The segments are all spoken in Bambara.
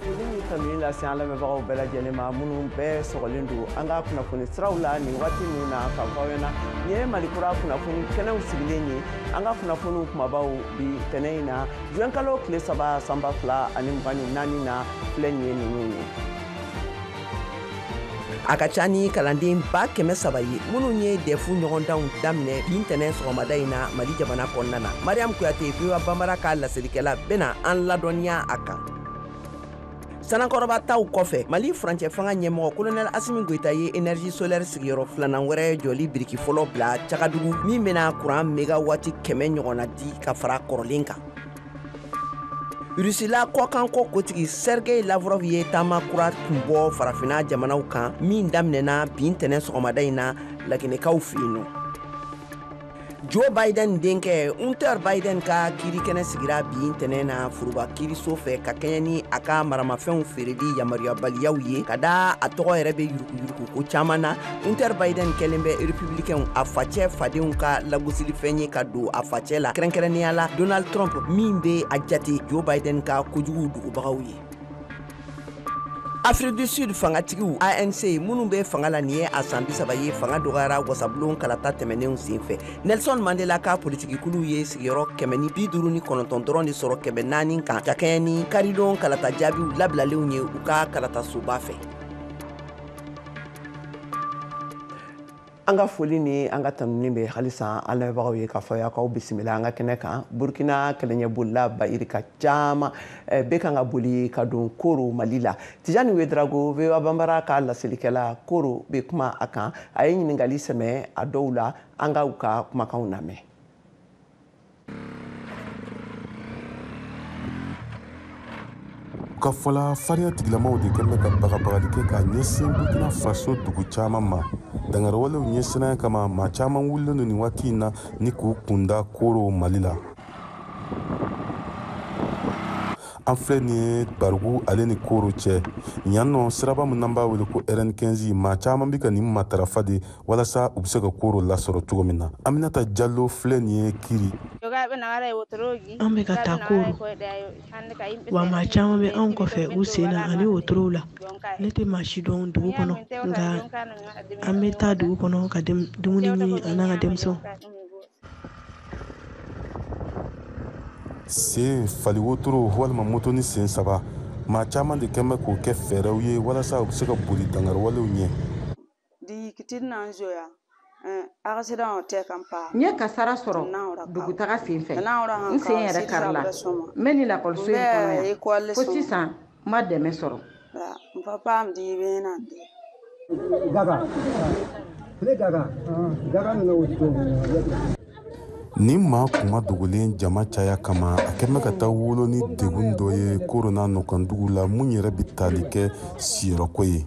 foli ni kanu lase an lamɛnbagaw bɛɛ lajɛlen ma minnu bɛɛ sɔgɔlen don an ka kunnafoni siraw la nin waati ninnu na k'a fɔ aw ɲɛna nin ye malikura kunnafoni kɛnɛw sigilen ye an ka kunnafoniw kumabaw bi tɛnɛ in na juin kalo tile 3 sanba 2024 na filɛ nin ye ninnu ye. A ka ca ni kalanden ba 300 ye minnu ye defu ɲɔgɔndanw daminɛ bi ntɛnɛn sɔgɔmada in na Mali jamana kɔnɔna na. Mariam Kuyate Biwa Bambara ka lasirikɛla bɛna an ladɔnniya a kan. Sanakɔrɔba taw kɔfɛ Mali furancɛ fanga ɲɛmɔgɔ Colonel Assimi Goïta ye énergie solaire sigiyɔrɔ filanan wɛrɛ jɔli biriki fɔlɔ bila Cagadugu min bɛna courant mégawati 100 ɲɔgɔnna di ka fara kɔrɔlen kan. Rusila kɔkanko kotigi Sergei Lavrov ye taama kura tun bɔ farafina jamanaw kan min daminɛna bi ntɛnɛn sɔgɔmada in na laginɛkaw fɛ yen nɔ. Joe Biden denkɛ Hunter Biden ka kiirikɛnɛ sigira bi ntɛnɛn na furuba kiiriso fɛ ka kɛɲɛ ni a ka maramafɛnw feereli yamaruyabaliyaw ye ka da a tɔgɔ yɛrɛ bɛ yuruguyurugu ko caman na. Hunter Biden kɛlen bɛ républicains a facɛ fadenw ka lagosilifɛn ye ka don a facɛ la kɛrɛnkɛrɛnnenya la Donald Trump min bɛ a jate Joe Biden ka kojugu dugubagaw ye. Afrique du Sud fangatigiw ANC minnu bɛ fanga la nin ye a san 30 ye fanga dɔgɔyara wasabulon kalata tɛmɛnenw senfɛ. Nelson Mandela ka politikikulu ye sigiyɔrɔ 159 dɔrɔn de sɔrɔ 400 kan ka kɛɲɛ ni karidon kalata jaabiw labilalenw ye u ka kalatasoba fɛ. An ka foli ni an ka tanuni bɛ halisa an lamɛnbagaw ye k'a fɔ y'aw bisimila an ka kɛnɛ kan. Burkina kɛlɛɲɛbolila Bayirika caman bɛ kan ka boli ka don Koro Mali la. Tijani Wedrago Vewa Bambara ka laselilikɛla Koro bɛ kuma a kan a ye ɲininkali sɛmɛ a dɔw la an ka u ka kumakanw lamɛn. Ka fɔla fariya tigilamaw de kɛmɛ ka bagabagali kɛ ka ɲɛsin Burkina Faso dugu caman ma. Dangarwalew ɲɛsinnen kama maa caman wulilen nin waati in na ni k'u kunda Koro Mali la. An filɛ nin ye Barugu ale ni Koro cɛ yan nɔ siraba min n'an b'a wele ko RN15 maa caman bɛ ka nin matarafa de walasa u bɛ se ka Koro lasɔrɔ cogo min na. Aminata Jallo filɛ nin ye Kiri. An bɛ ka taa Koro wa maa caman bɛ anw kɔfɛ u sen na ani wotorow la. Ne tɛ maa si dɔn dugu kɔnɔ nka an bɛ taa dugu kɔnɔ ka dumuni ɲini an n'an ka denmisɛnw. Sen fali wotoro walima moto ni sen 3 maa caman de kɛmɛ k'o kɛ fɛɛrɛw ye walasa u bɛ se ka boli dangarwalew ɲɛ. N ye kasara sɔrɔ dugutaga sen fɛ n sen yɛrɛ karila n bɛ ni lakɔliso in kɔnɔ yan fo sisan n ma dɛmɛ sɔrɔ. Nin maa kuma dogolen jama caya kama a kɛmɛ ka taa wolo ni degun dɔ ye Koro n'a nɔkandugu la mun yɛrɛ bɛ tali kɛ siyɔrɔko ye.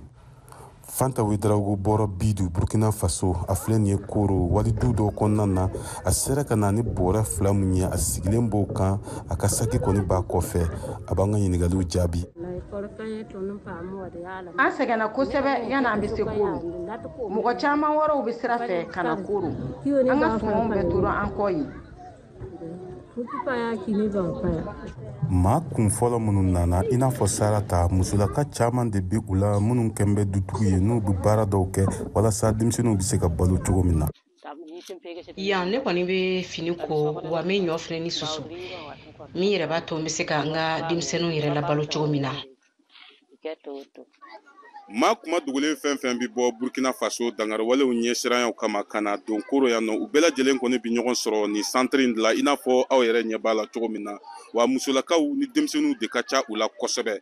Fanta Wedrago bɔra Bidu Burkina Faso a filɛ nin ye Koro walidu dɔw kɔnɔna na a sera ka na ni bɔrɛ 2 mun ye a sigilen b'o kan a ka saki kɔni b'a kɔfɛ a b'an ka ɲininkaliw jaabi. An sɛgɛnna kosɛbɛ yanni an bɛ se Koro. Mɔgɔ caman wɛrɛw bɛ sira fɛ ka na Koro. An ka sɔngɔw bɛ tora an kɔ yen. Maa kun fɔlɔ minnu nana i n'a fɔ Sarata musolaka caman de bɛ u la minnu kɛn bɛ dutigiw ye n'u bɛ baara dɔw kɛ walasa denmisɛnninw bɛ se ka balo cogo min na. Yan ne kɔni bɛ fini ko wa me ɲɔ filɛ ni susu min yɛrɛ b'a to n bɛ se ka n ka denmisɛnninw yɛrɛ la balo cogo min na. Maa kuma dogolen fɛn fɛn bɛ bɔ Burkina Faso dangarwalew ɲɛsiranyaw kama ka na don Koro yan nɔ u bɛɛ lajɛlen kɔni bɛ ɲɔgɔn sɔrɔ ni centre in la i n'a fɔ aw yɛrɛ ɲɛ b'a la cogo min na wa musolakaw ni denmisɛnninw de ka ca u la kosɛbɛ.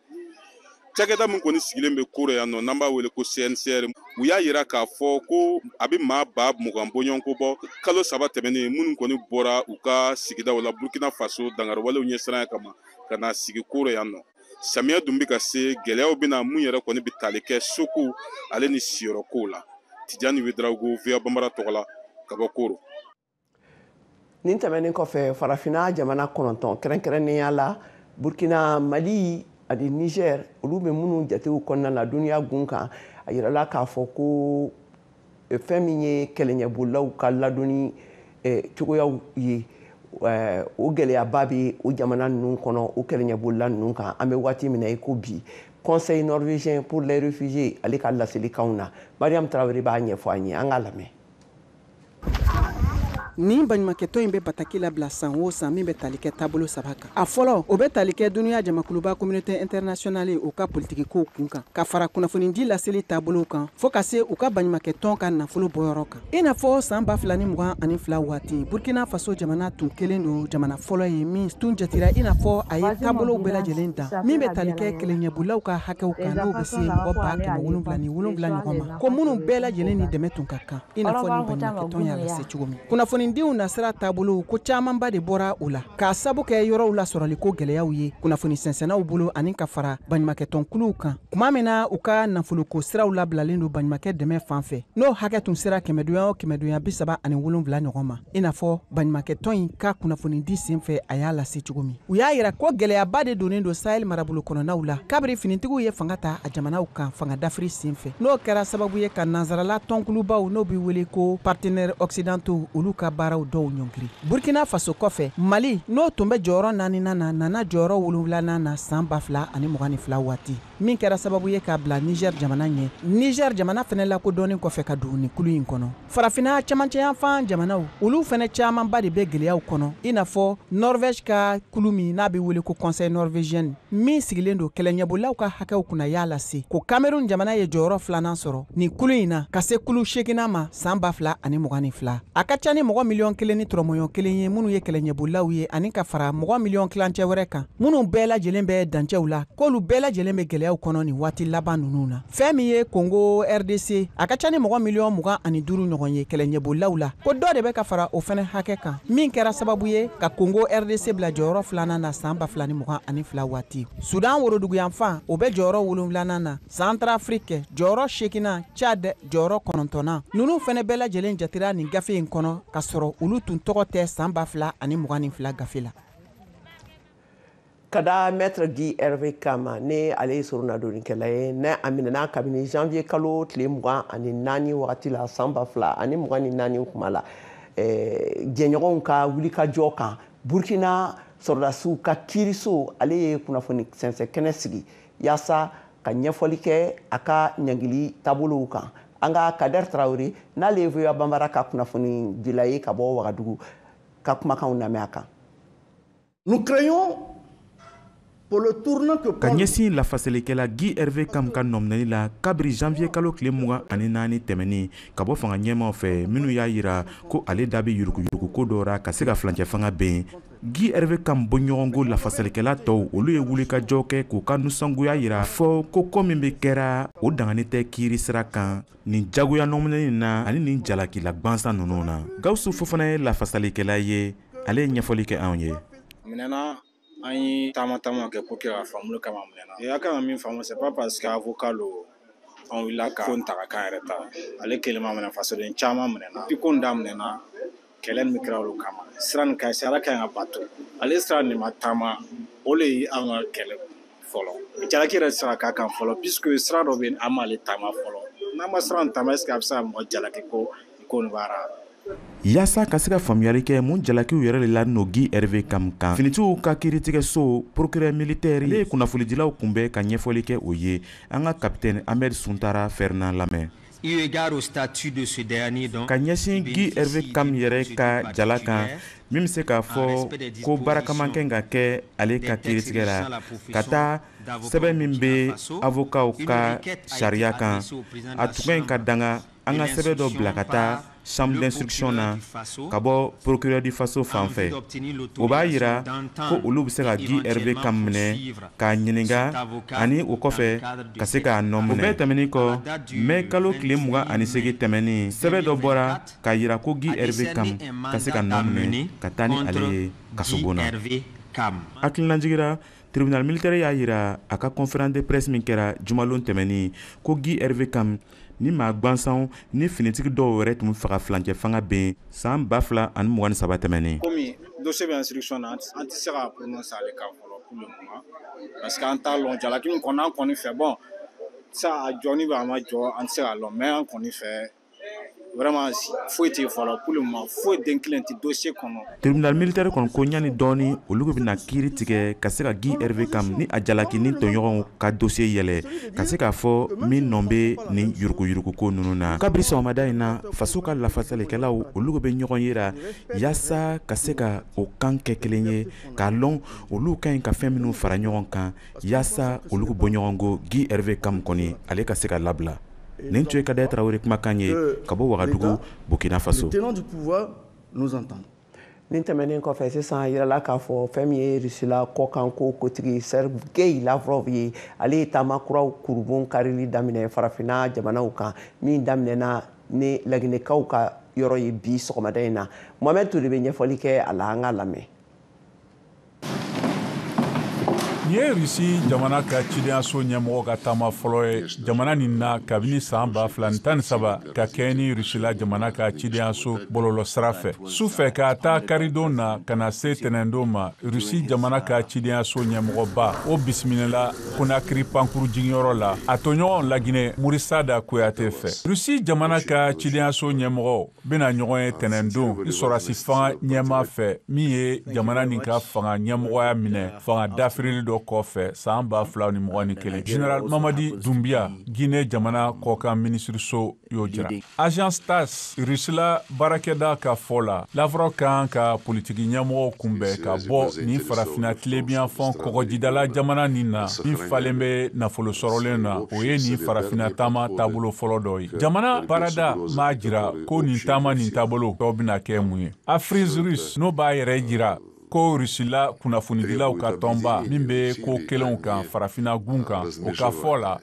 Cakɛda min kɔni sigilen bɛ Koro yan nɔ n'an b'a wele ko CNCR u y'a yira k'a fɔ ko a bɛ maa ba 20 bɔɲɔgɔnko bɔ kalo 3 tɛmɛnen minnu kɔni bɔra u ka sigidaw la Burkina Faso dangarwalew ɲɛsiranya kama ka na sigi Koro yan nɔ. Samiya dun bɛ ka se gɛlɛyaw bɛna mun yɛrɛ kɔni bɛ tali kɛ soko ale ni siyɔrɔkow la. Tijani Wedrago Vewa Bambara tɔgɔ la ka bɔ Koro. Nin tɛmɛnen kɔfɛ farafina jamana 9 kɛrɛnkɛrɛnnenya la Burkina, Mali ani Niger olu bɛ minnu jatew kɔnɔna na duniya gun kan a yirala k'a fɔ ko fɛn min ye kɛlɛɲɛbolaw ka ladonni cogoyaw ye o gɛlɛyaba bɛ o jamana ninnu kɔnɔ o kɛlɛɲɛbolila ninnu kan an bɛ waati min na i ko bi conseil norvégien pour les réfugiés ale ka laselikanw na Mariam Traoré b'a ɲɛfɔ an ye an k'a lamɛn. Nin baɲumankɛtɔn in bɛ bataki labila san o san min bɛ tali kɛ taabolo 3 kan. A fɔlɔ o bɛ tali kɛ Dunuya Jamakuluba communauté internationale u ka politique kow kun kan ka fara kunnafonidi laseli taabolo kan fo ka se u ka baɲumankɛtɔn ka nafolo bɔyɔrɔ kan. I n'a fɔ san 2022 waati Burkina Faso jamana tun kelen don jamana fɔlɔ ye min tun jatira i n'a fɔ a ye taabolo bɛɛ lajɛlen dan min bɛ tali kɛ kɛlɛɲɛbolaw ka hakɛw kan n'o bɛ se mɔgɔ 777 ɲɔgɔn ma ko minnu bɛɛ lajɛlen ni dɛmɛ tun ka kan i n'a fɔ ni baɲumankɛtɔn y'a lase cogo min. Kunnafonidiw nasira taabolo ko camanba de bɔra u la k'a sabu kɛ yɔrɔw la sɔrɔli ko gɛlɛyaw ye kunnafoni sɛnsɛnnaw bolo ani ka fara baɲumankɛtɔnkuluw kan tuma min na u ka nafoloko siraw labilalen don baɲumankɛ dɛmɛ fan fɛ n'o hakɛ tun sera 100-177 ɲɔgɔn ma i n'a fɔ baɲumankɛtɔn in ka kunnafonidi sen fɛ a y'a lase cogo min. U y'a yira ko gɛlɛyaba de donnen don Sahel marabolo kɔnɔnaw la kabiri finitigiw ye fanga ta a jamanaw kan fanga dafiri sen fɛ n'o kɛra sababu ye ka nansarala tɔnkulubaw n'o bɛ wele ko partenaires occidentaux olu ka baaraw dɔw ɲɔngiri. Burkina Faso kɔfɛ Mali n'o tun bɛ jɔyɔrɔ 4nan na nana jɔyɔrɔ 7nan na san 2022 waati min kɛra sababu ye k'a bila Niger jamana ɲɛ. Niger jamana fɛnɛ lakodɔnnen kɔfɛ ka don nin kulu in kɔnɔ. Farafina camancɛyanfan jamanaw olu fɛnɛ camanba de bɛ gɛlɛyaw kɔnɔ i n'a fɔ Norvège ka kulu min n'a bɛ wele ko conseil norvégien min sigilen don kɛlɛɲɛbolaw ka hakɛw kunna y'a lase ko Cameroun jamana ye jɔyɔrɔ 2nan sɔrɔ nin kulu in na ka se kulu 8nan ma san 2022. A ka ca ni mɔgɔ 1,1 ni tɔrɔmɔɲɔ 1 ye minnu ye kɛlɛɲɛbolaw ye ani ka fara mɔgɔ 1,000,000 kilancɛ wɛrɛ kan minnu bɛɛ lajɛlen bɛ dancɛw la k'olu bɛɛ lajɛlen bɛ gɛlɛyaw kɔnɔ nin waati laban ninnu na. Fɛn min ye Congo RDC a ka ca ni mɔgɔ 25,000 ɲɔgɔn ye kɛlɛɲɛbolaw la ko dɔ de bɛ ka fara o fɛnɛ hakɛ kan min kɛra sababu ye ka Congo RDC bila jɔyɔrɔ 2nan na san 2022 waati. Sudan woroduguyanfan o bɛ jɔyɔrɔ 7nan na Centrafrique jɔyɔrɔ 8nan Chad jɔyɔrɔ 9nan ninnu fɛnɛ bɛɛ lajɛlen jatira nin gafe in kɔnɔ ka sɔrɔ olu tun tɔgɔ tɛ san 2022 gafe la. Kada Maître Guy Hervé Kama ne ale ye soronnadonnikɛla ye ne a minɛna kabini janvier kalo tile 24 wagati la san 2024 kuma la jɛɲɔgɔnw ka wulikajɔ kan Burkina sɔrɔdasiw ka kiiriso ale ye kunnafoni sɛnsɛn kɛnɛ sigi yaasa ka ɲɛfɔli kɛ a ka ɲangili taabolow kan an ka Kader Traoré n'ale ye VOA Banbara ka kunnafoni dila ye ka bɔ Wagadugu ka kumakanw lamɛn a kan. Nous créons ka ɲɛsin lafasalikɛla Guy Hervé Kam ka nɔminɛli la kabiri janvier kalo tile 24 tɛmɛni ka bɔ fanga ɲɛmaw fɛ minnu y'a yira ko ale da bɛ yuruguyurugu ko dɔ ra ka se ka fulancɛ fanga ben. Guy Hervé Kam bɔɲɔgɔnko lafasalikɛla tɔw olu ye wulikajɔ kɛ k'u ka nusangoya yira fɔ ko min bɛ kɛra o dangani tɛ kiiri sira kan nin jagoya nɔminɛli na ani nin jalakila gwansan ninnu na. Gawusu Fofana ye lafasalikɛla ye ale ye ɲɛfɔli kɛ anw ye. An ye taama kɛ pour que ka faamuli kama minɛna. A kan ka min faamu c'est pas parce que avocat lo an wulila ka ko in ta ka kan yɛrɛ ta ale kelen ma minɛ fasoden caman minɛna bi ko in daminɛna kɛlɛ min kɛra olu kama sira nin ka ɲi sira ka ɲi ka bato ale sira nin ma taama o le ye an ka kɛlɛ fɔlɔ jalaki yɛrɛ sira k'a kan fɔlɔ puisque sira dɔ bɛ an m'ale taama fɔlɔ n'an ma sira nin taama est ce que a bɛ se ka mɔgɔ jalaki ko nin baara. Yaasa ka se ka faamuyali kɛ mun jalakiw yɛrɛ de la no Guy Hervé Kam kan finitigiw ka kiiritigɛso procureur militaire ye kunnafonidilaw kunbɛn ka ɲɛfɔli kɛ o ye an ka capitaine Ahmed Suntara Fernand lamɛn. Ka ɲɛsin Guy Hervé Kam yɛrɛ ka jala kan min bɛ se k'a fɔ ko baarakaman kɛ ka kɛ ale ka kiiritigɛ la ka taa sɛbɛn min bɛ avocatw ka sariya kan a tugɛ ka danga an ka sɛbɛn dɔ bila ka taa chambre d'instruction na ka bɔ procureur du faso fan fɛ o b'a yira ko olu bɛ se ka Guy Hervé Kam minɛ k'a ɲininka ani o kɔfɛ ka se k'a nɔ minɛ. O bɛɛ tɛmɛnen kɔ mai kalo tile 28 tɛmɛnen sɛbɛn dɔ bɔra k'a yira ko Guy Hervé Kam ka se ka nɔ minɛ ka taa ni ale ye kasobon na. Hakilinajigira tribunal militaire y'a yira a ka conférence de presse min kɛra jumalon tɛmɛnen ko Guy Hervé Kam ni maa gwansanw ni finitigi dɔw wɛrɛ tun bɛ fɛ ka fulancɛ fanga ben san 2023 tɛmɛnen. Komi dossier bɛ instruction na an tɛ se ka prononcer ale kan fɔlɔ pour le moment parce que an t'a lɔn jalaki min kɔni an kɔni fɛ bon sa a jɔni bɛ a ma jɔ an tɛ se k'a lɔn mais an kɔni fɛ vraiment foyi tɛ fɔlɔ pour le moment foyi den kelen tɛ dossier kɔnɔ. Tribunal militaire kɔni ko ɲani dɔɔni olu bɛna kiiri tigɛ ka se ka Guy Hervé Kam ni a jalaki ni tɔɲɔgɔnw ka dossier yɛlɛ ka se k'a fɔ min nɔ bɛ nin yuruguyurugu ko ninnu na. Kabiri sɔgɔmada in na faso ka lafasalikɛlaw olu bɛ ɲɔgɔn yira yaasa ka se ka o kan kɛ kelen ye k'a lɔn olu ka ɲi ka fɛn minnu fara ɲɔgɔn kan yaasa olu bɔ ɲɔgɔn ko Guy Hervé Kam kɔni ale ka se ka labila. Nin tun ye Kadaye Traoré kumakan ye ka bɔ Wagadugu, Burkina Faso. Nin tɛmɛnen kɔfɛ sisan yirala k'a fɔ fɛn min ye Rusila kɔkanko kotigi Sergei Lavrov ye ale ye taama kuraw kurubon karili daminɛ farafinna jamanaw kan min daminɛna ni laginɛkaw ka yɔrɔ ye bi sɔgɔmada in na. Mohamed Toure bɛ ɲɛfɔli kɛ a la an ka lamɛn. Nin ye Rusi jamana ka cidenyaso ɲɛmɔgɔ ka taama fɔlɔ ye jamana nin na kabini san 2013 ka kɛ ni Rusila jamana ka cidenyaso bɔlɔlɔ sira fɛ. Sufɛ ka taa karidon na ka na se tɛnɛndon ma Rusi jamana ka cidenyaso ɲɛmɔgɔba o bisimila Conakry pankuru jiginyɔrɔ la a tɔɲɔgɔn Laginɛ Murisada Kuyate fɛ. Rusi jamana ka cidenyaso ɲɛmɔgɔ bɛna ɲɔgɔn ye tɛnɛndon i sɔrɔsi fanga ɲɛma fɛ min ye jamana nin ka fanga ɲɛmɔgɔya minɛ fanga dafirili dɔ kɔfɛ san 2021. General Mamadi Doumbia Guinée jamana kɔkan minisiriso y'o jira. Agence TAS Rusila baarakɛda ka fɔ la Lavrov kan ka politiki ɲɛmɔgɔw kunbɛn ka bɔ ni farafina tilebiyanfan kɔgɔjidala jamana nin na min falen bɛ nafolo sɔrɔlen na o ye ni farafina taama taabolo fɔlɔ dɔ ye. Jamana baarada m'a jira ko nin taama nin taabolo dɔ bɛna kɛ mun ye. Afrise Russe n'o b'a yɛrɛ jira ko Rusila kunnafonidilaw ka tɔnba min bɛ ko kelenw kan farafina gun kan o ka fɔ la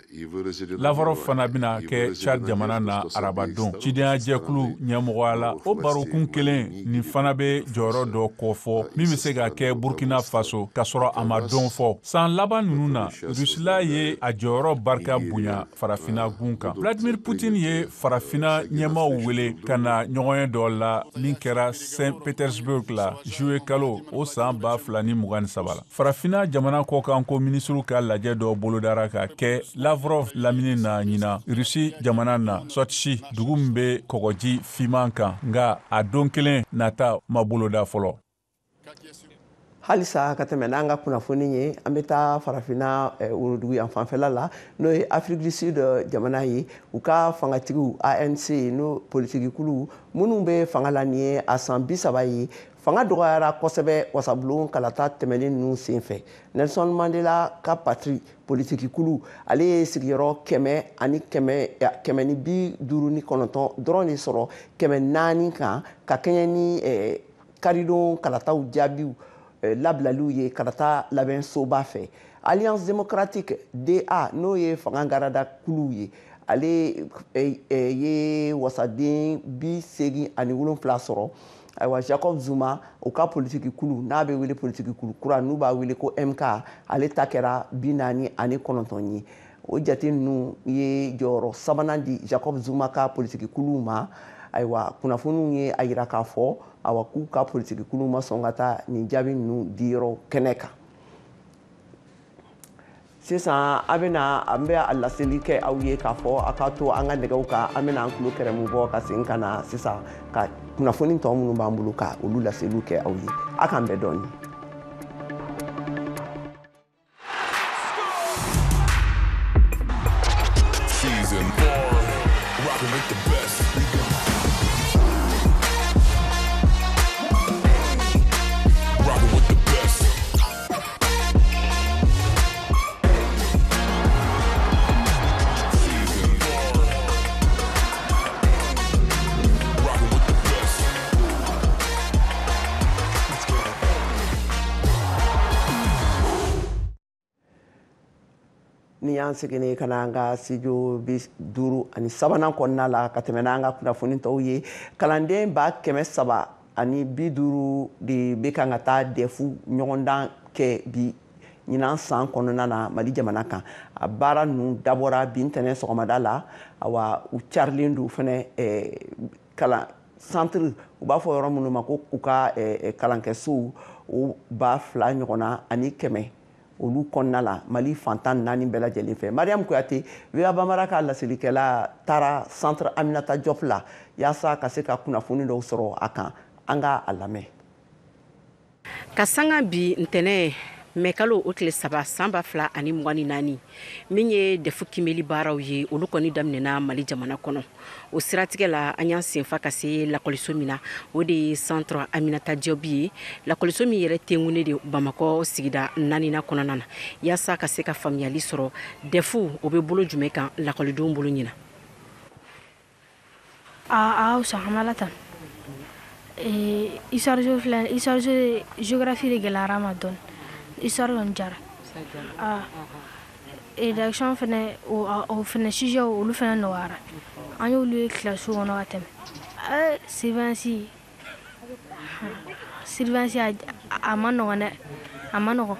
Lavrov fana bɛna kɛ Tchad jamana na arabadon cidenya jɛkulu ɲɛmɔgɔya la o barokun kelen nin fana bɛ jɔyɔrɔ dɔ kɔfɔ min bɛ se ka kɛ Burkina Faso ka sɔrɔ a ma dɔn fɔ san laban ninnu na Rusila ye a jɔyɔrɔ barika bonya farafina gun kan. Vladimir Poutine ye farafina ɲɛmaaw wele ka na ɲɔgɔnye dɔ la min kɛra Saint Petersburg la juillet kalo o san 2023 la. Farafina jamana kɔkanko minisuru ka lajɛ dɔ bolodara ka kɛ Lavrov lamini na ɲina Rusi jamana na Sotchi dugu min bɛ kɔgɔji fiman kan nka a don kelen nata ma boloda fɔlɔ. Halisa ka tɛmɛ n'an ka kunnafoni ye an bɛ taa farafina worodugu yan fanfɛla la n'o ye Afrique du Sud jamana ye u ka fangatigiw ANC n'o politikikulu minnu bɛ fanga la nin ye a san 30 ye fanga dɔgɔyara kosɛbɛ wasabulon kalata tɛmɛnen ninnu senfɛ. Nelson Mandela ka patri politikikulu ale ye sigiyɔrɔ 159 dɔrɔn de sɔrɔ 400 kan ka kɛɲɛ ni karidon kalataw jaabiw labilaliw ye kalata labɛnsoba fɛ. Alliance démocratique DA n'o ye fanga garada kulu ye ale ye wasaden 87 sɔrɔ. Ayiwa Jacob Zuma o ka politiki kulu n'a bɛ wele politiki kulu kura n'u b'a wele ko MK ale ta kɛra 49 ye. O jate ninnu ye jɔyɔrɔ sabanan di Jacob Zuma ka politiki kulu ma. Ayiwa kunnafoniw ye a yira k'a fɔ awa k'u ka politiki kulu ma sɔn ka taa nin jaabi ninnu di yɔrɔ kɛnɛ kan. Sisan an bɛ a laseli kɛ aw ye k'a fɔ a ka to an ka nɛgɛw kan an bɛna an tulo kɛrɛmu bɔ ka segin ka na sisan ka kunnafoni tɔ minnu b'an bolo ka olu laseliw kɛ aw ye. A k'an bɛn dɔɔnin. Ni y'an seginne ka na an ka studio 57 kɔnɔna la ka tɛmɛ n'an ka kunnafoni tɔw ye. Kalanden 350 de bɛ kan ka taa DEF ɲɔgɔndan kɛ bi ɲinan san kɔnɔna na Mali jamana kan. A baara ninnu dabɔra bi ntɛnɛn sɔgɔmada la. Awa u carilen don fɛnɛ kalan centre u b'a fɔ yɔrɔ minnu ma ko u ka kalankɛsow o 2000 ɲɔgɔnna ani 100 olu kɔnɔna la Mali fantan 4 bɛɛ lajɛlen fɛ. Mariam Kuyate VOA Bambara ka lasilikɛla taara centre Aminata Diop la yaasa ka se ka kunnafoni dɔw sɔrɔ a kan. An ka a lamɛn. Ka sanga bi ntɛnɛ mekalo o tile 3 san 2024 min ye defu kimeli baaraw ye olu kɔni daminɛna Mali jamana kɔnɔ. O siratigɛ la an y'an senfa ka se lakɔliso min na o de ye centre Aminata Diop ye. Lakɔliso min yɛrɛ tengune de Bamakɔ sigida 4nan kɔnɔna na yaasa ka se ka faamuyali sɔrɔ defu o bɛ bolo jumɛn kan lakɔlidenw bolo ɲina. Sahamalatan histoire géographie de gɛlɛyara ma dɔɔni. Histoire on jara rédaction fɛnɛ o fɛnɛ sujet olu fɛnɛ nɔgɔyara an y'olu ye classe kɔnɔ ka tɛmɛ surveillance a ma nɔgɔn dɛ a ma nɔgɔn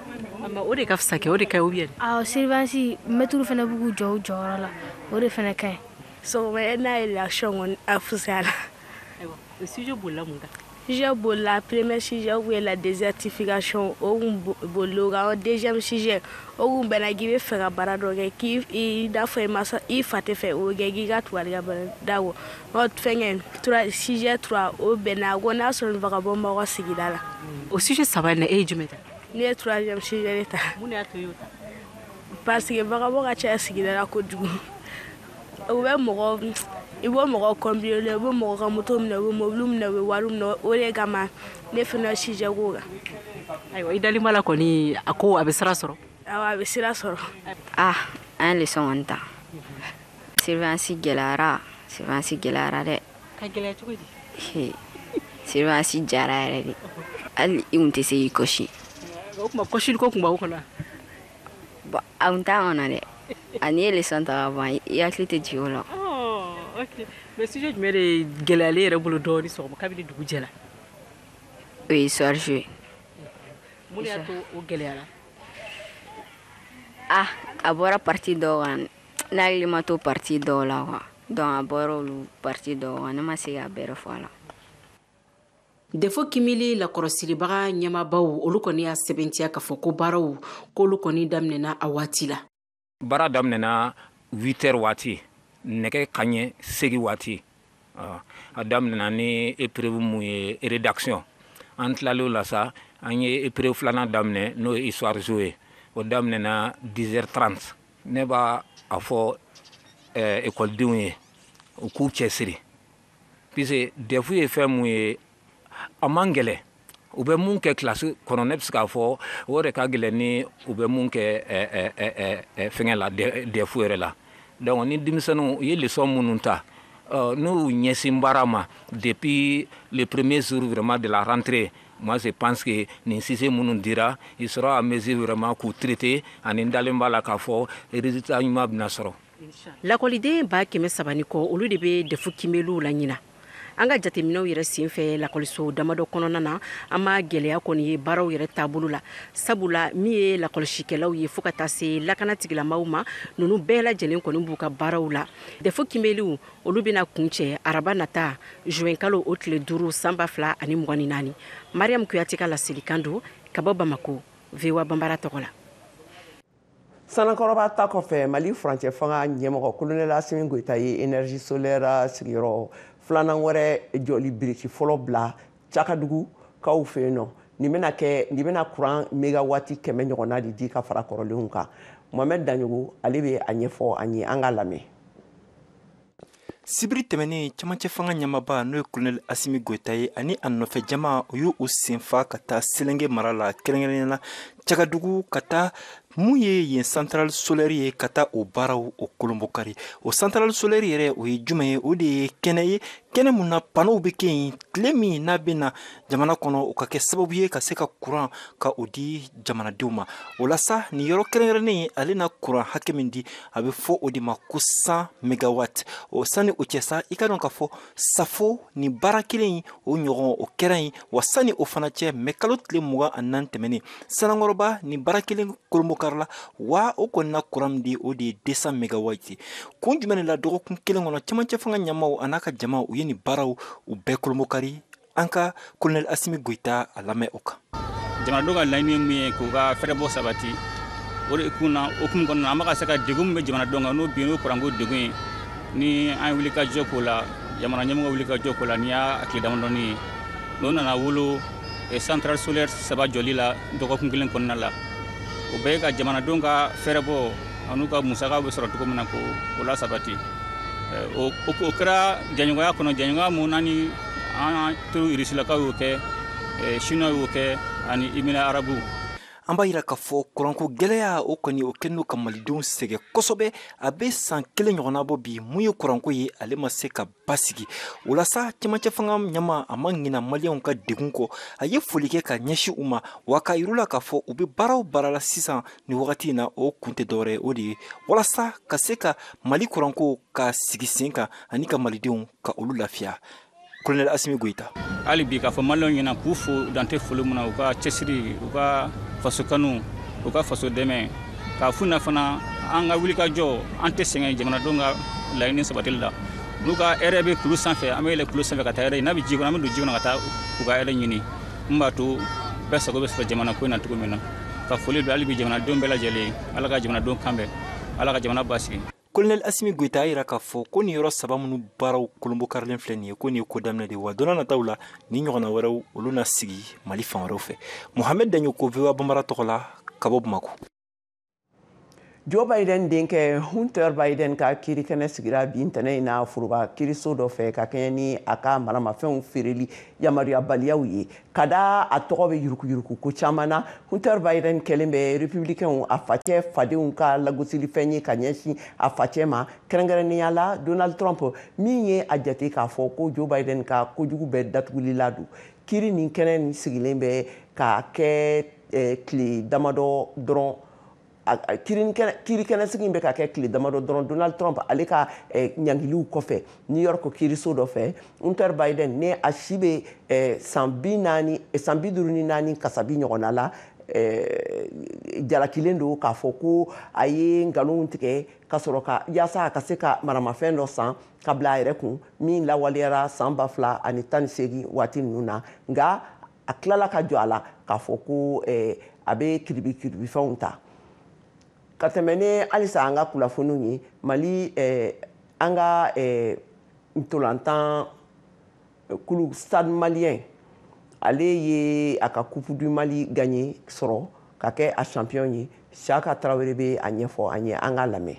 o de ka fisa kɛ o de ka ɲi surveillance maître fɛnɛ b'u k'u jɔ u jɔyɔrɔ la o de fɛnɛ ka ɲi sɔgɔma n'a ye rédaction kɔni a fusayara o sujet bolila mun kan sujet bolila premier sujet o ye la désertification o bolo kan deuxième sujet o bɛnna k'i bɛ fɛ ka baara dɔ kɛ k'i n'a fɔ i fa tɛ fɛ o kɛ k'i ka tubabu ka baara dabɔ fɛnkɛ sujet 3 o bɛnna ko n'a sɔrɔ vagabond b'aw ka sigida la o sujet 3 na e ye jumɛn ta ne ye 3e sujet de ta mun y'a to y'o ta parce que vagabond ka ca sigida la kojugu o bɛ mɔgɔ I b'o mɔgɔ combiner i b'o mɔgɔ ka moto minɛ o bɛ mobile minɛ o bɛ wari minɛ o de kama ne fana sujet ko kan ayiwa i dalen b'a la kɔni a ko a bɛ sira sɔrɔ awɔ a bɛ sira sɔrɔ an ye leçon kɔni ta surveillance gɛlɛyara dɛ ka gɛlɛya cogo di surveillance jara yɛrɛ de hali i kun tɛ se k'i kɔsi o tuma kɔsili ko tun b'aw kɔnɔ a kun t'a kɔnɔ dɛ ani ye leçon ta ka ban i hakili tɛ jigin o la ok mais sujet jumɛn de gɛlɛyalen yɛrɛ bolo dɔɔni sɔgɔma kabini dugu jɛla o ye histoire joué mun de y'a to o gɛlɛyara a bɔra parti dɔw kan ne hakili ma to parti dɔw la quoi donc a bɔra olu parti dɔw kan ne ma se k'a bɛrɛ fɔ a la defo kimili lakɔrɔsilibaga ɲɛmaabaw olu kɔni y'a sɛbɛntiya k'a fɔ ko baaraw k'olu kɔni daminɛna a waati la baara daminɛna 8 heures waati nɛgɛ kaɲɛ 8 waati a daminɛna ni épreuve mun ye rédaction an tilal'o la sa an ye épreuve filanan daminɛ n'o ye histoire jouée o daminɛna 10h30 ne b'a a fɔ écoledenw ye u k'u cɛsiri puisque defu ye fɛn mun ye a man gɛlɛ u bɛ mun kɛ classe kɔnɔ ne bɛ se k'a fɔ o de ka gɛlɛn ni u bɛ mun kɛ fɛngɛ la defu yɛrɛ la donc ni denmisɛnninw u ye leçon minnu ta n'u ɲɛsin baara ma depuis le premier jour vraiment de la rentrée moi je pense que nin sujet minnu dira il sera à mesure vraiment k'u traiter ani n dalen b'a la k'a fɔ résultat ɲuman bɛna sɔrɔ lakɔliden 300 kɔ olu de bɛ defu kimeliw la ɲina an ka jateminɛw yɛrɛ senfɛ lakɔliso damadɔ kɔnɔna na an ma gɛlɛya kɔni ye baaraw yɛrɛ taabolo la sabula min ye lakɔlisikɛlaw ye fo ka taa se lakanatigilamaaw ma ninnu bɛɛ lajɛlen kɔni b'u ka baaraw la defo kinbeliw olu bɛna kuncɛ araba nata juin kalo o tile 5 san 2024 Mariam Kuyate ka laselikan don ka bɔ Bamako VOA Bambara tɔgɔ la Sanakɔrɔba ta kɔfɛ Mali furancɛ fanga ɲɛmɔgɔ Colonel Assimi Goïta ye énergie solaire sigiyɔrɔ filanan wɛrɛ jɔli biriki fɔlɔ bila Cakadugu kaw fɛ yen nɔ nin bɛna courant mégawati 100 ɲɔgɔnna de di ka fara kɔrɔlenw kan Mohamed Danyogo ale bɛ a ɲɛfɔ an ye an ka lamɛn Sibiri tɛmɛnen camancɛ fanga ɲamaba n'o ye Colonel Assimi Goïta ye ani a nɔfɛ jama o y'u senfa ka taa Selenge mara la kɛrɛnkɛrɛnnenya Cakadugu ka taa mun ye yen centrale solaire ye ka taa o baaraw o kolonbokari o centrale solaire yɛrɛ o ye jumɛn ye o de ye kɛnɛ ye kɛnɛ mun na panow bɛ kɛ yen tile min n'a bɛ na jamana kɔnɔ o ka kɛ sababu ye ka se ka courant ka o di jamanadenw ma o la sa nin yɔrɔ kɛrɛnkɛrɛnnen ye ale na courant hakɛ min di a bɛ fɔ o de ma ko 100 mégawatts o sani o cɛ sa i ka dɔn ka fɔ safo nin baara kelen o ɲɔgɔn o kɛra yen wa sani o fana cɛ mɛ kalo tile 24 tɛmɛnen Sanakɔrɔba nin baara kelen kolonbokari la wa o kɔni na courant min di o de ye 200 mégawatts kun jumɛn de la dɔgɔkun kelen kɔnɔ camancɛ fanga ɲɛmaaw a n'a ka jama u ye nin baaraw u bɛɛ kolonbokari an ka Colonel Assimi Goïta a lamɛn o kan jamanadenw ka laɲini ye min ye k'u ka fɛɛrɛbɔ sabati o de kunna o kun kɔnɔna an bɛ ka se ka degun bɛ jamanadenw kan n'o bin n'o kuranko degun ye ni an wuli ka jɔ ko la jamana ɲɛmɔgɔ wuli ka jɔ ko la ni y'a tile damadɔni ye n'o nana wolo centrale solaire saba jɔli la dɔgɔkun kelen kɔnɔna la o bɛɛ ye ka jamanadenw ka fɛɛrɛ bɔ an'u ka musakaw bɛ sɔrɔ cogo min na k'o la sabati o kɛra jɛɲɔgɔnya kɔnɔ jɛɲɔgɔnya mun n'ani an turu irisilakaw y'o kɛ chinois y'o kɛ ani Émirats arabes. An b'a yira k'a fɔ kuranko gɛlɛya o kɔni o kɛlen don ka malidenw sɛgɛn kosɛbɛ a bɛ san kelen ɲɔgɔnna bɔ bi mun ye kuranko ye ale ma se ka basigi o la sa cɛmancɛ fanga ɲama a ma ɲina maliyɛnw ka degun kɔ a ye foli kɛ ka ɲɛsin u ma wa k'a yir'u la k'a fɔ u bɛ baara o baara la sisan ni wagati in na o kun tɛ dɔwɛrɛ ye o de ye walasa ka se ka Mali kuranko ka sigi sen kan ani ka malidenw ka olu lafiya. Colonel Assimi Goïta. Hali bi k'a fɔ maliyɛnw ɲɛna k'u fo dante foli mun na u ka cɛsiri u ka faso kanu u ka faso dɛmɛ k'a f'u na fana an ka wuli ka jɔ an tɛ sɛgɛn jamanadenw ka laɲini sabatili la n'u ka hɛrɛ bɛ kulu sanfɛ an bɛ yɛlɛ kulu sanfɛ ka taa hɛrɛ n'a bɛ ji kɔnɔ an bɛ don ji kɔnɔ ka taa u ka hɛrɛ ɲini mun b'a to bɛɛ sago bɛ sɔrɔ jamana ko in na cogo min na ka foli don hali bi jamanadenw bɛɛ lajɛlen ala ka jamanadenw kanbɛn ala ka jamana basigi. Colonel Assimi Goïta a yira k'a fɔ ko nin yɔrɔ saba minnu baaraw kolonbo karilen filɛ nin ye ko nin ye ko daminɛ de wa don n'a nataw la ni ɲɔgɔnna wɛrɛw olu na sigi Mali fan wɛrɛw fɛ. Mohamed Daɲo ko VOA Bambara tɔgɔ la ka bɔ Bamako. Joe Biden denkɛ Hunter Biden ka kiirikɛnɛ sigira bi ntɛnɛ in na foroba kiiriso dɔ fɛ ka kɛɲɛ ni a ka maramafɛnw feereli yamaruyabaliyaw ye ka da a tɔgɔ bɛ yurukuyuruku ko caman na Hunter Biden kɛlen bɛ républicainw a facɛ fadenw ka lagosilifɛn ye ka ɲɛsin a facɛ ma kɛrɛnkɛrɛnnenya la Donald Trump min ye a jate k'a fɔ ko Joe Biden ka kojugu bɛɛ datugulila don kiiri nin kɛnɛ nin sigilen bɛ ka kɛ tile damadɔ dɔrɔn kiiri kɛnɛsigi in bɛ ka kɛ tile damadɔ dɔrɔn Donald Trump ale ka ɲangiliw kɔfɛ New York kiiriso dɔ fɛ Hunter Biden ne a si bɛ san 54 kasabi ɲɔgɔnna la jalakilen don k'a fɔ ko a ye nkalonw tigɛ ka sɔrɔ ka yaasa a ka se ka maramafɛn dɔ san ka bila a yɛrɛ kun min lawaleyara san 2018 waati ninnu na nka a tilala ka jɔ a la k'a fɔ ko a bɛ kiribifɛnw ta. Ka tɛmɛ ni halisa an ka kunnafoniw ye Mali an ka ntolantan kulu Stade Malien ale ye a ka Coupe du Mali gagné sɔrɔ ka kɛ a champion ye Saka Traoré bɛ a ɲɛfɔ an ye an ka lamɛn.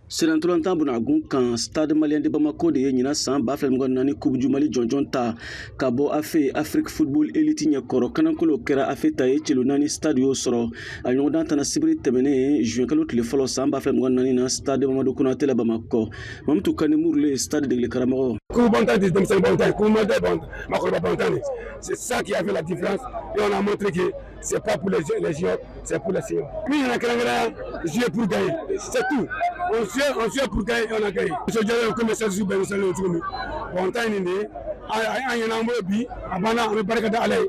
Serantolantan bunagun kan Stade Malien de Bamako de ye ɲina san 2024 Coupe du Mali jɔnjɔn ta ka bɔ AFE Afrique Football Elite ɲɛkɔrɔ kanakolo kɛra AFE ta ye cilo 4 stade y'o sɔrɔ a ɲɔgɔndan tana sibiri tɛmɛnen juin kalo tile fɔlɔ san 2024 na Stade Mamadou Konaté la Bamako Mamadou Kane Mourle stade degeli karamɔgɔ. Coupe bontan de denmisɛnnin bontan coupe mondial bontan makɔrɔba bontan c'est ça qui a fait la différence et on a montré que c'est pas pour les jeunes c'est pour les seniors. Min yana kɛrɛnkɛrɛnya jouer pour gagner c'est tout. On suit pour gagner et on a gagné. Je dirais que c'est super bien salé autour de nous. On t'a une idée. On y a un peu bi. Abana on est pas regardé aller.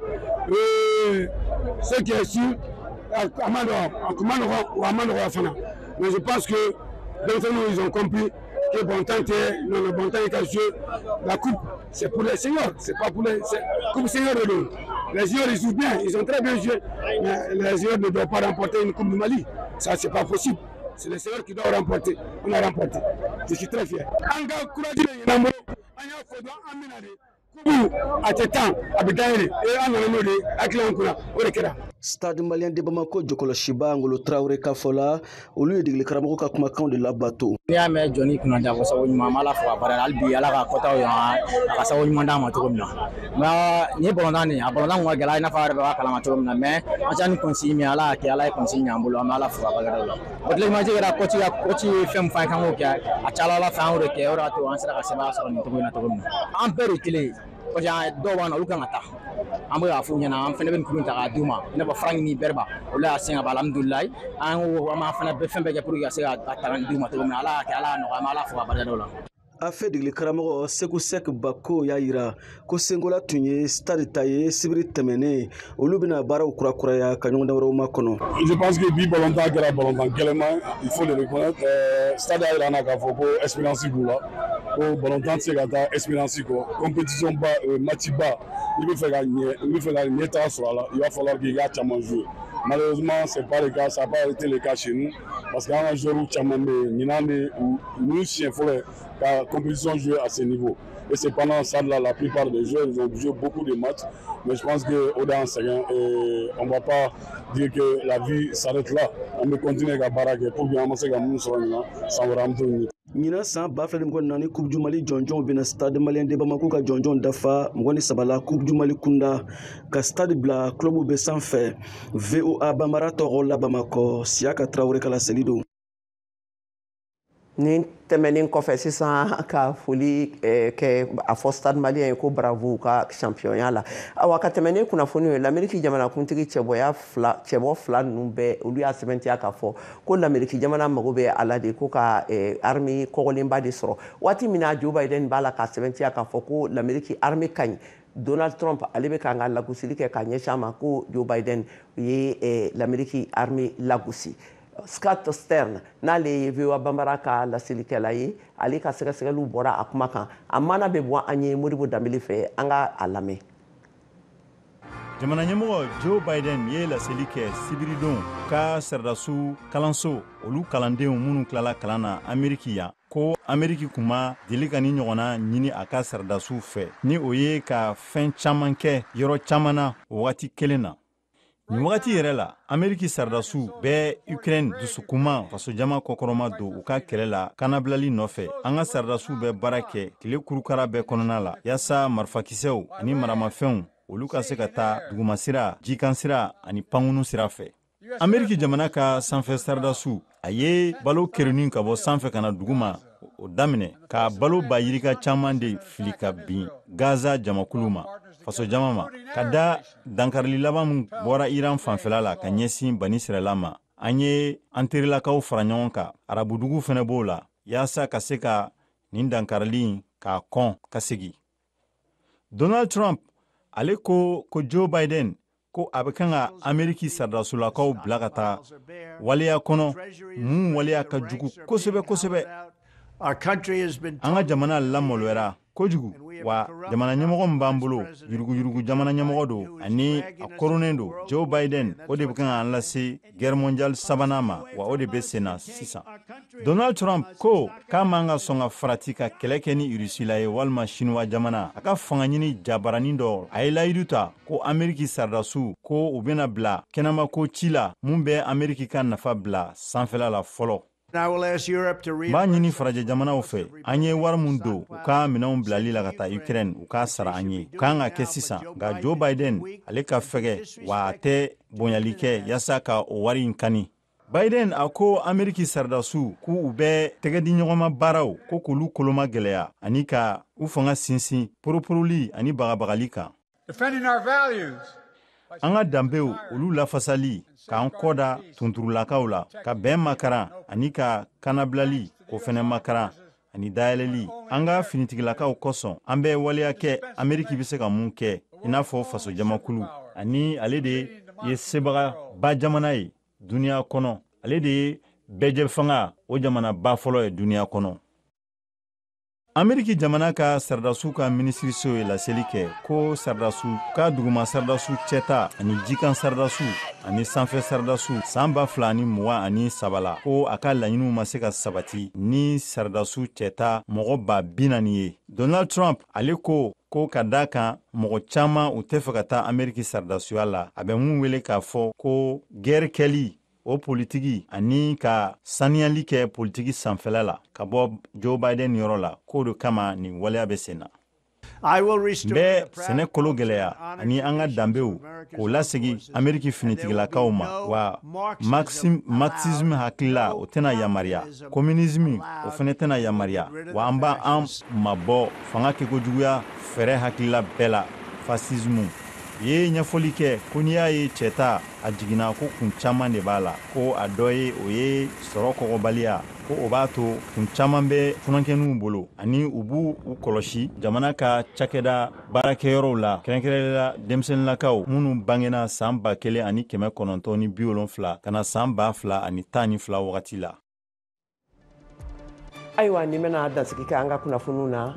Ce qui est sûr, Amando Fana. Mais je pense que dans nous ils ont compris que le bon temps est joué. La coupe c'est pour les seniors, c'est pas pour les coupe seniors de nous. Les seniors ils jouent bien, ils ont très bien joué. Mais les seniors ne doivent pas remporter une coupe du Mali. Ça c'est pas possible. C'est les seniors qui doivent remporter. On a remporté. Je suis très fier. Stade Malien de Bamako Jokolochiba Ngolo Traoré Kafola olu ye degeli karamɔgɔ ka kumakanw de labato. N'i y'a mɛn jɔnni kunna diya ko sago ɲuman an b'ala fo ka barika hali bi ala ka kɔtaw yan a ka sago ɲuman d'an ma cogo min na nka nin ye balontan nin a balontan kun ka gɛlɛn i n'a fɔ a yɛrɛ bɛ b'a kalama cogo min na mais an cɛ ni kɔnsi min ala y'a kɛ ala ye kɔnsi ɲ'an bolo an bɛ ala fo ka barika o la o tile majɛ kɛra kɔci ye fɛn min f'an ye k'an k'o kɛ a ca ala fɛ an y'o de kɛ o de y'a to an sera ka sɛbɛn sɔrɔ nin cogo in na cogo min na an bɛɛ de kelen parce que dɔw b'an na olu kan ka taa an bɛ k'a f'u ɲɛna an fana bɛ nin kurun ta k'a d'u ma i n'a fɔ Frank ni Berba olu y'a sen ka ban alhamdulilayi an ko an b'a fana bɛ fɛn bɛɛ kɛ pour que ka se ka ta d'u ma cogo min na ala y'a kɛ ala y'a nɔgɔya an bɛ ala fo ka barika o la. AFE degeli karamɔgɔ Seku Sek Bako y'a yira ko Sengola tun ye stade ta ye sibiri tɛmɛnen olu bɛna baaraw kurakuraya ka ɲɔgɔndan wɛrɛw makɔnɔ. Je pense que bi balontan kɛra balontan gɛlɛnman il faut le reconnaître stade a yira an na k'a fɔ ko expérience b'u la ko balontan tɛ se ka taa expérience kɔ compétition ba match ba i bɛ fɛ ka ɲɛtaga sɔrɔ a la il va falloir que i k'a caman jouer Malheureusement, ce n'est pas le cas, ça n'a pas été le cas chez nous. Parce qu'en un jour où nous sommes forts, la compétition joue à ce niveau. Et c'est pendant ça, là, la plupart des joueurs ils ont joué beaucoup de matchs. Mais je pense qu'au-delà de ça, on ne va pas dire que la vie s'arrête là. On peut continuer à baraquer pour bien amasser comme nous sommes sans vraiment. Ɲina san 2024 Coupe du Mali jɔnjɔnw bɛna stade malien de Bamako ka jɔnjɔn dafa 23 la Coupe du Mali kunda ka stade bila club bɛ sanfɛ VOA Bambara tɔgɔ la Bamako Siaka Traoré kala seli don. Ni tɛmɛnen kɔfɛ sisan ka foli kɛ a fɔ stade malien ye ko bravo ka championnat la awa ka tɛmɛ ni kunnafoni ye l'Amérique jamanakuntigi cɛbɔ fila ninnu bɛɛ olu y'a sɛbɛntiya k'a fɔ ko l'Amérique jamana mago bɛ a la de ko ka armée kɔgɔlenba de sɔrɔ waati min na Joe Biden b'a la ka sɛbɛntiya k'a fɔ ko l'Amérique armée ka ɲi Donald Trump ale bɛ k'an ka lagosili kɛ ka ɲɛsin a ma ko Joe Biden u ye l'Amérique armée lagosi Scott Stern n'ale ye VOA Bambara ka lasilikɛla ye ale ka sɛgɛsɛgɛliw bɔra a kuma kan a mana bɛ bɔ an ye Modibo Dambele fɛ an ka a lamɛn. Jamana ɲɛmɔgɔ Joe Biden ye laseli kɛ sibiridon ka sɛrɛdasu kalanso olu kalandenw minnu tilala kalan na Ameriki yan ko Ameriki kun ma deli ka ni ɲɔgɔnna ɲini a ka sɛrɛdasiw fɛ ni o ye ka fɛn caman kɛ yɔrɔ caman na wagati kelen na. Ni wagati yɛrɛ la Ameriki sardasiw bɛɛ Ukraine dusukuma fasojama kɔkɔrɔma don u ka kɛlɛ la kanabilali nɔfɛ an ka sardasiw bɛ baara kɛ tile kurukara bɛɛ kɔnɔna la yasa marifakisɛw ani maramafɛnw olu ka se ka taa dugumasira jikansira ani pankunu sira fɛ. Ameriki jamana ka sanfɛ sardasiw a ye balo kerenin ka bɔ sanfɛ kana duguma o daminɛ ka balo ba yirika caman de fili ka bin Gaza jamakulu ma faso jama ma ka da dankarili laban min bɔra Iran fanfɛla la ka ɲɛsin bani Israɛla ma an ye an terilakaw fara ɲɔgɔn kan arabudugu fɛnɛ b'o la yaasa ka se ka nin dankarili k'a kɔn ka segi. Donald Trump ale ko Joe Biden ko a bɛ kan ka Ameriki sardasulakaw bila ka taa waleya kɔnɔ mun waleya ka jugu kosɛbɛ kosɛbɛ. An ka jamana lamɔlɔyara kojugu wa jamana ɲɛmɔgɔ min b'an bolo yurugu jamana ɲɛmɔgɔ don ani a koronen don Joe Biden o de bɛ kan k'an lase guerre mondiale sabanan ma wa o de bɛ sen na sisan. Donald Trump ko k'a man ka sɔn ka farati ka kɛlɛ kɛ ni Russie la ye walima Chinois jamana a ka fanga ɲini jabaranin dɔ a ye layidu ta ko Ameriki sardasiw ko u bɛna bila kɛnɛmako ci la mun bɛ Ameriki ka nafa bila sanfɛla la fɔlɔ. B'a ɲini farajɛ jamanaw fɛ an ye wari mun don u ka minɛnw bilali la ka taa Ukraine u k'a sara an ye k'an ka kɛ sisan nka Joe Biden ale ka fɛgɛ wa a tɛ bonyali kɛ yasa ka o wari in kani. Biden a ko Ameriki sardasiw k'u bɛ tɛgɛ di ɲɔgɔnma baaraw ko k'olu koloma gɛlɛya ani ka u fanga sinsin poropuruli ani bagabagali kan. An ka danbew olu lafasali k'an kɔda tunturulakaw la ka bɛn makaran ani ka kanabilali o fɛnɛ makaran ani dayɛlɛli an ka finitigilakaw kosɔn an bɛ waleya kɛ Ameriki bɛ se ka mun kɛ i n'a fɔ faso jamakulu ani ale de ye sebaga ba jamana ye duniya kɔnɔ ale de ye bɛɛjɛ fanga o jamana ba fɔlɔ ye duniya kɔnɔ. Ameriki jamana ka sardasiw ka minisiriso ye laseli kɛ ko sardasiw ka duguma sardasiw cɛta ani jikan sardasiw ani sanfɛ sardasiw san 2023 la ko a ka laɲiniw ma se ka sabati ni sardasiw cɛta mɔgɔ 40,000 ye. Donald Trump ale ko ka da kan mɔgɔ caman u tɛ fɛ ka taa Ameriki sardasiya la a bɛ mun wele k'a fɔ ko guerre kɛli o politiki ani ka saniyali kɛ politiki sanfɛla la ka bɔ Joe Biden yɔrɔ la k'o de kama nin waleya bɛ sen na. N bɛ sɛnɛ kolo gɛlɛya ani an ka danbew k'o lasegi Ameriki finitigilakaw ma wa marxisme hakilila o tɛna yamariya communisme o fɛnɛ tɛna yamariya wa an b'an mabɔ fanga kɛkojuguya fɛrɛ hakilila bɛɛ la fascisme. Ye ɲɛfɔli kɛ ko n'i y'a ye cɛta a jiginna ko kun caman de b'a la ko a dɔ ye o ye sɔrɔ kɔgɔbaliya ko o b'a to kun caman bɛ funankɛninw bolo ani u b'u u kɔlɔsi jamana ka cakɛda baarakɛyɔrɔw la kɛrɛnkɛrɛnla denmisɛnninlakaw minnu bangena san 1970 ka na san 2012 wagati la. Ayiwa ni bɛna dansigi kɛ an ka kunnafoniw na